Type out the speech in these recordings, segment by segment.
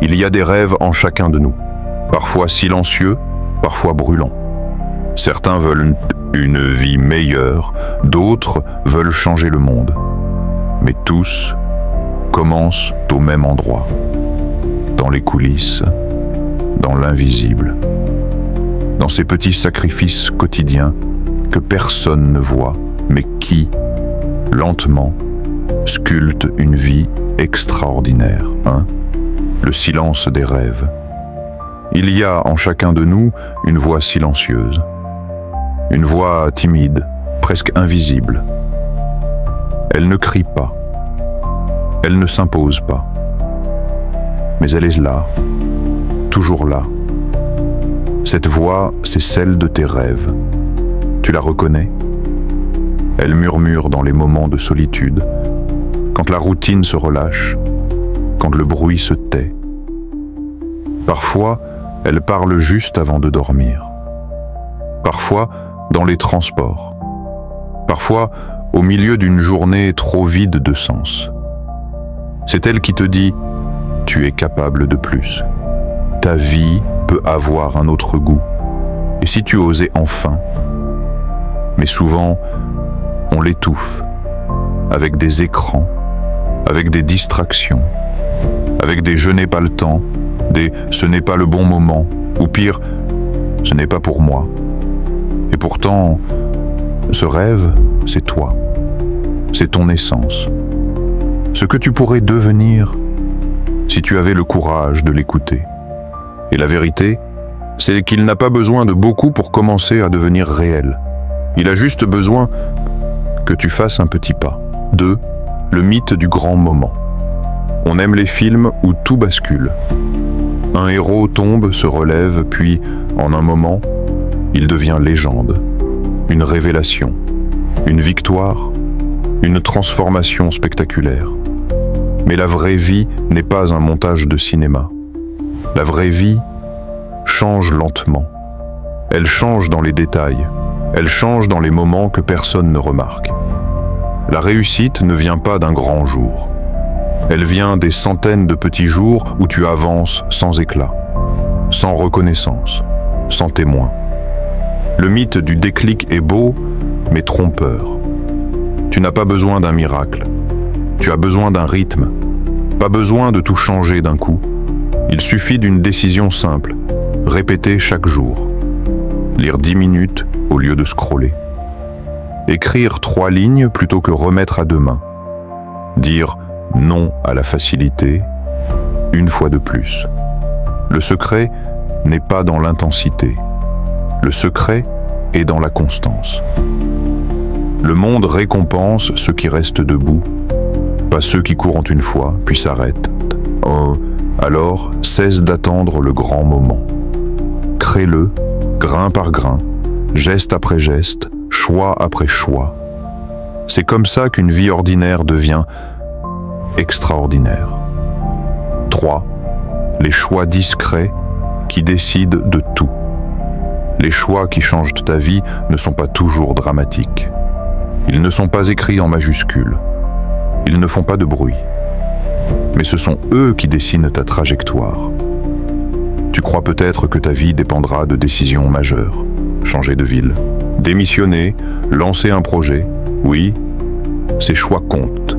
Il y a des rêves en chacun de nous, parfois silencieux, parfois brûlants. Certains veulent une vie meilleure, d'autres veulent changer le monde. Mais tous commencent au même endroit, dans les coulisses, dans l'invisible, dans ces petits sacrifices quotidiens que personne ne voit, mais qui, lentement, sculptent une vie extraordinaire. Le silence des rêves. Il y a en chacun de nous une voix silencieuse, une voix timide, presque invisible. Elle ne crie pas, elle ne s'impose pas, mais elle est là, toujours là. Cette voix, c'est celle de tes rêves. Tu la reconnais? Elle murmure dans les moments de solitude, quand la routine se relâche, quand le bruit se tait. Parfois, elle parle juste avant de dormir. Parfois, dans les transports. Parfois, au milieu d'une journée trop vide de sens. C'est elle qui te dit « Tu es capable de plus. Ta vie peut avoir un autre goût. Et si tu osais enfin ?» Mais souvent, on l'étouffe, avec des écrans, avec des distractions, avec des « je n'ai pas le temps », des « ce n'est pas le bon moment », ou pire, « ce n'est pas pour moi ». Et pourtant, ce rêve, c'est toi, c'est ton essence. Ce que tu pourrais devenir si tu avais le courage de l'écouter. Et la vérité, c'est qu'il n'a pas besoin de beaucoup pour commencer à devenir réel. Il a juste besoin que tu fasses un petit pas. 2. Le mythe du grand moment. On aime les films où tout bascule. Un héros tombe, se relève, puis, en un moment, il devient légende. Une révélation, une victoire, une transformation spectaculaire. Mais la vraie vie n'est pas un montage de cinéma. La vraie vie change lentement. Elle change dans les détails. Elle change dans les moments que personne ne remarque. La réussite ne vient pas d'un grand jour. Elle vient des centaines de petits jours où tu avances sans éclat, sans reconnaissance, sans témoin. Le mythe du déclic est beau, mais trompeur. Tu n'as pas besoin d'un miracle. Tu as besoin d'un rythme. Pas besoin de tout changer d'un coup. Il suffit d'une décision simple, répétée chaque jour. Lire 10 minutes au lieu de scroller. Écrire 3 lignes plutôt que remettre à 2 mains. Dire non à la facilité, une fois de plus. Le secret n'est pas dans l'intensité. Le secret est dans la constance. Le monde récompense ceux qui restent debout, pas ceux qui courent une fois, puis s'arrêtent. Oh, alors, cesse d'attendre le grand moment. Crée-le, grain par grain, geste après geste, choix après choix. C'est comme ça qu'une vie ordinaire devient extraordinaire. 3. Les choix discrets qui décident de tout. Les choix qui changent ta vie ne sont pas toujours dramatiques. Ils ne sont pas écrits en majuscules. Ils ne font pas de bruit. Mais ce sont eux qui dessinent ta trajectoire. Tu crois peut-être que ta vie dépendra de décisions majeures. Changer de ville, démissionner, lancer un projet. Oui, ces choix comptent.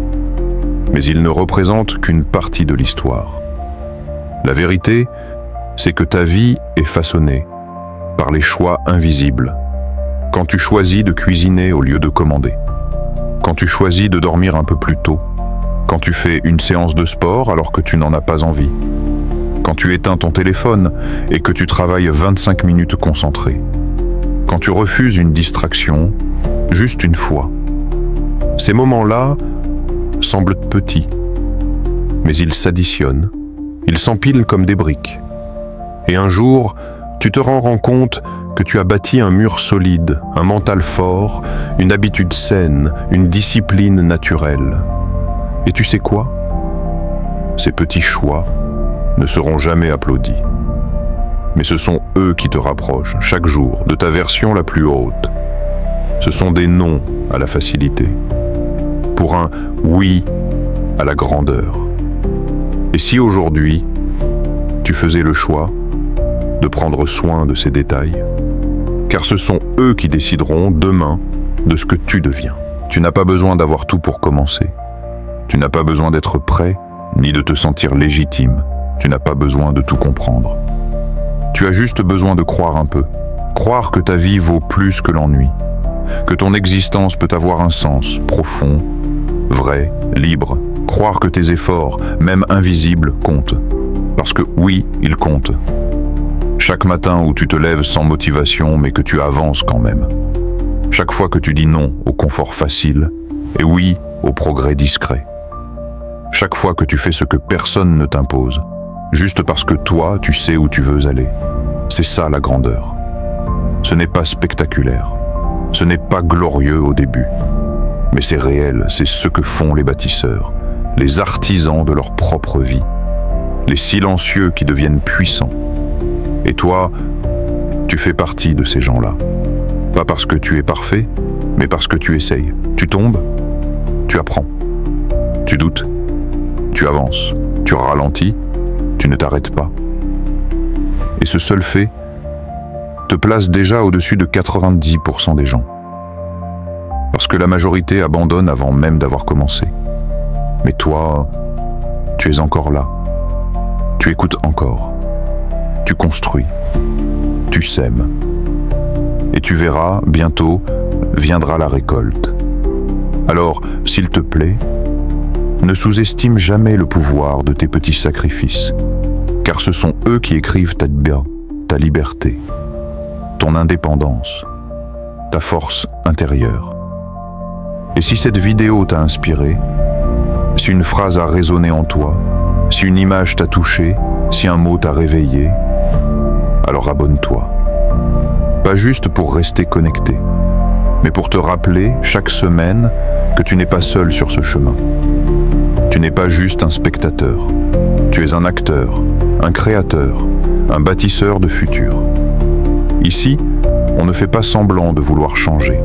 Mais ils ne représentent qu'une partie de l'histoire. La vérité, c'est que ta vie est façonnée par les choix invisibles. Quand tu choisis de cuisiner au lieu de commander. Quand tu choisis de dormir un peu plus tôt. Quand tu fais une séance de sport alors que tu n'en as pas envie. Quand tu éteins ton téléphone et que tu travailles 25 minutes concentré. Quand tu refuses une distraction, juste une fois. Ces moments-là semblent petits, mais ils s'additionnent. Ils s'empilent comme des briques. Et un jour, tu te rends compte que tu as bâti un mur solide, un mental fort, une habitude saine, une discipline naturelle. Et tu sais quoi? Ces petits choix ne seront jamais applaudis. Mais ce sont eux qui te rapprochent, chaque jour, de ta version la plus haute. Ce sont des non à la facilité, pour un oui à la grandeur. Et si aujourd'hui, tu faisais le choix de prendre soin de ces détails, car ce sont eux qui décideront demain de ce que tu deviens. Tu n'as pas besoin d'avoir tout pour commencer. Tu n'as pas besoin d'être prêt, ni de te sentir légitime. Tu n'as pas besoin de tout comprendre. Tu as juste besoin de croire un peu. Croire que ta vie vaut plus que l'ennui. Que ton existence peut avoir un sens profond, vrai, libre. Croire que tes efforts, même invisibles, comptent. Parce que oui, ils comptent. Chaque matin où tu te lèves sans motivation, mais que tu avances quand même. Chaque fois que tu dis non au confort facile, et oui au progrès discret. Chaque fois que tu fais ce que personne ne t'impose, juste parce que toi, tu sais où tu veux aller. C'est ça la grandeur. Ce n'est pas spectaculaire. Ce n'est pas glorieux au début. Mais c'est réel, c'est ce que font les bâtisseurs, les artisans de leur propre vie, les silencieux qui deviennent puissants. Et toi, tu fais partie de ces gens-là. Pas parce que tu es parfait, mais parce que tu essayes. Tu tombes, tu apprends. Tu doutes, tu avances. Tu ralentis, tu ne t'arrêtes pas. Et ce seul fait te place déjà au-dessus de 90% des gens. Parce que la majorité abandonne avant même d'avoir commencé. Mais toi, tu es encore là. Tu écoutes encore. Tu construis. Tu sèmes. Et tu verras, bientôt, viendra la récolte. Alors, s'il te plaît, ne sous-estime jamais le pouvoir de tes petits sacrifices, car ce sont eux qui écrivent ta liberté, ton indépendance, ta force intérieure. Et si cette vidéo t'a inspiré, si une phrase a résonné en toi, si une image t'a touché, si un mot t'a réveillé, alors abonne-toi. Pas juste pour rester connecté, mais pour te rappeler chaque semaine que tu n'es pas seul sur ce chemin. Tu n'es pas juste un spectateur, tu es un acteur, un créateur, un bâtisseur de futur. Ici, on ne fait pas semblant de vouloir changer.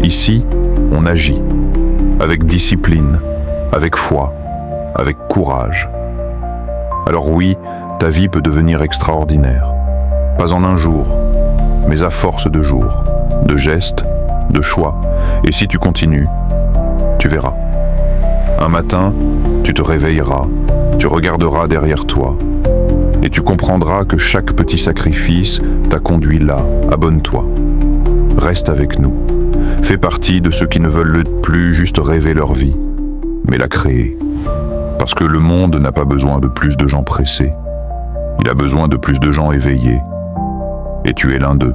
Ici, on agit, avec discipline, avec foi, avec courage. Alors oui, ta vie peut devenir extraordinaire. Pas en un jour, mais à force de jours, de gestes, de choix. Et si tu continues, tu verras. Un matin, tu te réveilleras, tu regarderas derrière toi, et tu comprendras que chaque petit sacrifice t'a conduit là. Abonne-toi. Reste avec nous. Fais partie de ceux qui ne veulent plus juste rêver leur vie, mais la créer. Parce que le monde n'a pas besoin de plus de gens pressés. Il a besoin de plus de gens éveillés. Et tu es l'un d'eux.